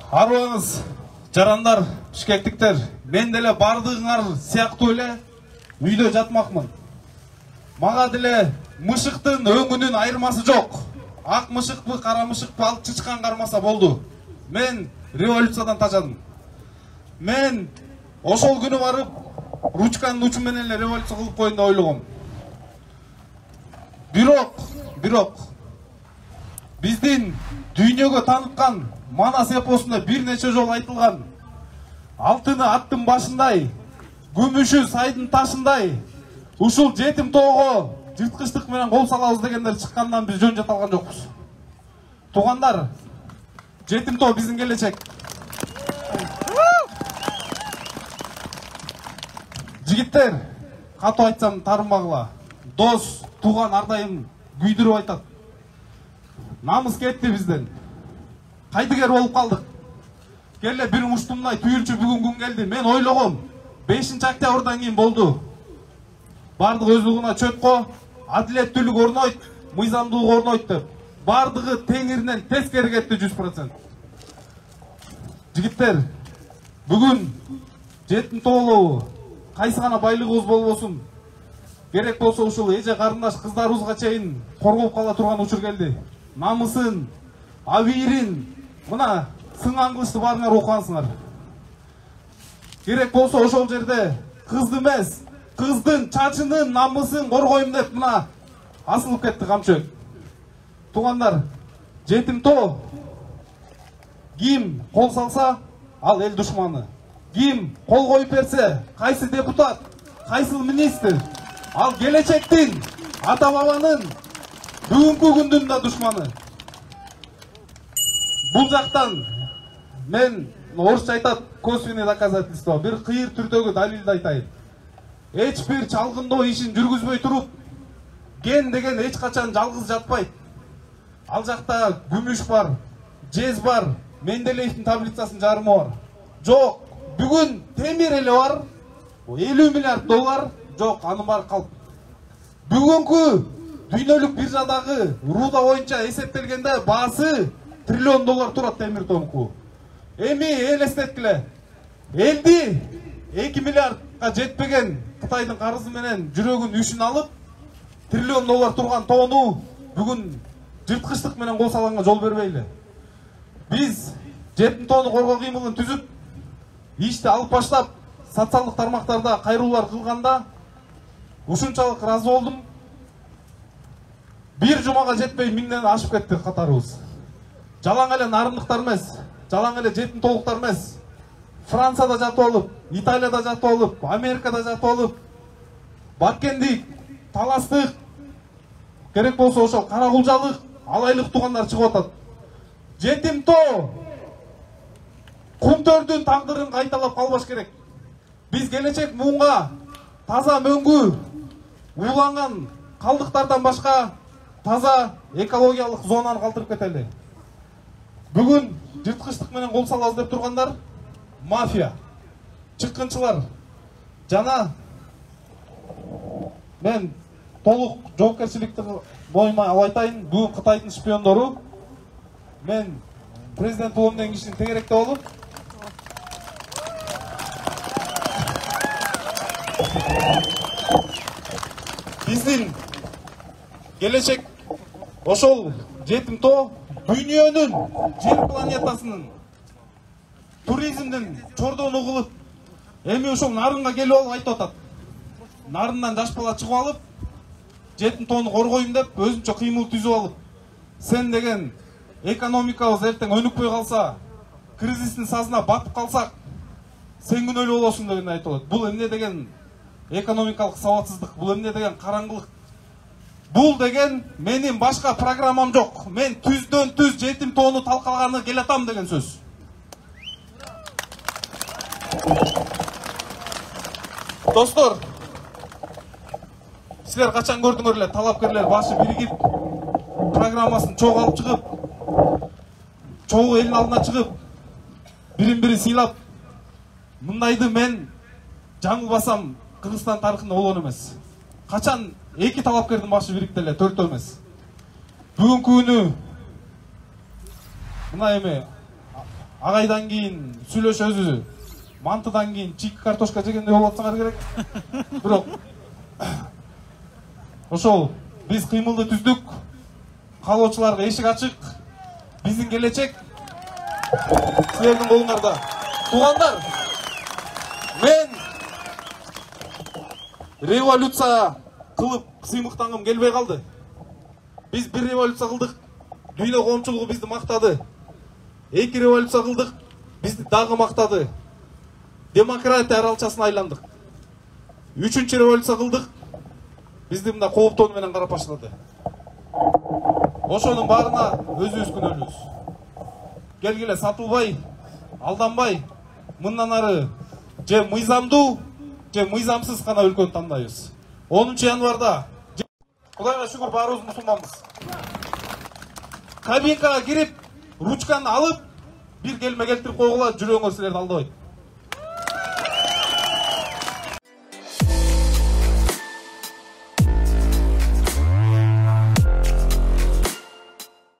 Арбаңыз, жарандар, бишкектиктер, мен деле бардыгыңар сыяктуу эле үйдө жатмакмын. Мага деле мышыктын өңүнүн айырмасы жок. Ак мышыкпы, кара мышыкпы, ал чычкан кармаса болду. Мен революциядан тажадым. Мен ошол күнү барып, ручканын учу менен эле революция кылып коеюн деп ойлогом. Бирок биздин дүйнөгө тааныткан Манас эпосунда бир нече жолу айтылган алтыны аттын башындай, күмүшү сайдын ташындай, ушул жетим тоого жырткычтык менен кол салабыз дегендер чыккандан биз жөн жата алган жокпуз. Туугандар, жетим тоо биздин келечек. Жигиттер, катуу айтсам тарынбагыла. Дос, тууган ар дайым күйдүрүп айтат. Намыс кетти бизден. Кайдыгер болуп калдык. Келе бир муштумдай түйүлчү бүгүн күн келди. Мен ойлогом, 5-октябрдан кийин болду. Бардык өзүгүнө чөткө, адилеттүүлүк орнойт, мыйзамдуулук орнойт деп. Бардыгы теңиринен тескери кетти 100%. Жигиттер, бүгүн жетим тоолобу, кайсы гана байлыгыбыз болбосун, керек болсо ушул эже карындаш кыздарыбызга чейин коргоп кала турган учур келди. Намысын, абийирин, мына сынган кылычты баарыңар окугансыңар. Керек болсо ошол жерде кызды эмес, кыздын чачынын намысын коргойм деп мына асылып кетти камчы. Туугандар, жетим тоо ким кол салса, ал эл душманы. Ким кол коюп берсе, кайсы депутат, кайсы министр, ал келечектин, ата бабанын бүгүнкү күндүн да душманы. Бул жактан мен орусча айтат, косвенный доказательство, бир кыйыр түрдөгү далилди айтайын. Эч бир чалгындоо ишин жүргүзбөй туруп, ген деген эч качан жалгыз жатпайт. Ал жакта күмүш бар, жез бар, Менделеевдин таблицасынын жарымы бар. Жок, бүгүн темир эле бар, 50 миллиард доллар, жок, анын баары калп. Бүгүнкү дүйнөлүк биржадагы руда боюнча эсептелгенде баасы триллион доллар турат темир тоонуку. Эми элестеткиле, элди 2 миллиардка жетпеген Кытайдын карызы менен жүрөгүн үшүн алып, триллион доллар турган тоону бүгүн жырткычтык менен кол салганга жол бербейли. Биз жетим тоону коргоо кыймылын түзүп, ишти алып баштап, социалдык тармактарда кайруулар кылганда ушунчалык ыраазы болдум. Бир жумага жетпей 1000ден ашып кетти катарыбыз. Жалаң эле нарындыктар эмес, жалаң эле жетим тоолуктар эмес. Францияда жатып алып, Италияда жатып алып, Америкада жатып алып, баркендик, таластык, керек болсо ошол кара кулжалык, алайлык туугандар чыгып атат. Жетим тоо кумтөрдүн тагдырын кайталап калбаш керек. Биз келечек муунга таза мөңгү, ууланган калдыктардан башка таза экологиялык зонаны калтырып кетели. Бүгүн жырткычтык менен кол салабыз деп тургандар мафия, чыккынчылар жана мен толук жоопкерчиликти боюма алып айтайын, бүгүн Кытайдын шпиондору. Мен президент болом деген кишини тегеректеп алып, биздин келечек ошол жетим тоо дүйнөнүн, жер планетасынын туризмдин чордону кылып, эми ошол нарынга келип алып айтып атат. Нарындан жаш бала чыгып алып, жетим тоону коргойм деп өзүнчө кыймыл түзүп алып, сен деген экономикабыз эртең өнүкпөй калса, кризистин сазына батып калсак, сен күнөөлүү болосуң деген айтып атат. Бул эмне деген экономикалык сабатсыздык, бул эмне деген караңгылык. Бул деген менин башка программам жок. Мен түздөн түз жетим тоону талкалаганы келатам деген сөз. Достор, силер качан көрдүңөр эле талапкерлер башы биригип, программасын чогуу алып чыгып, чогуу элдин алдына чыгып, бирин-бири сыйлап, мындайды мен жаңылбасам Кыргызстан тарыхында болгон эмес. Качан эки талапкердин башы бирикти эле, төртөө эмес. Бүгүнкү күнү мына эми агайдан кийин сүйлөшөбүз. Мантыдан кийин чийки картошка жегенде болуп атсаңар керек. Бирок ошол биз кыймылды түздүк. Каалоочуларга эшик ачык. Биздин келечек силердин колуңарда. Туугандар, мен революция кылып сыймыктангым келбей калды. Биз бир революция кылдык, дүйнө коомчулугу бизди мактады. Эки революция кылдык, бизди дагы мактады. Демократия аралчасына айландык. Үчүнчү революция кылдык, бизди мында кооптоо менен карап баштады. Ошонун баарына өзүбүз күнөөлүүбүз. Келгиле сатылбай, алданбай, мындан ары же мыйзамдуу, же мыйзамсыз гана өлкөнү тандайбыз. 10 январда Кудайга шүгүр баарыбыз мусулманбыз. Кабинкага кирип, ручканы алып, бир келме келтирип койгула, жүрөңөр силерди алдабайт.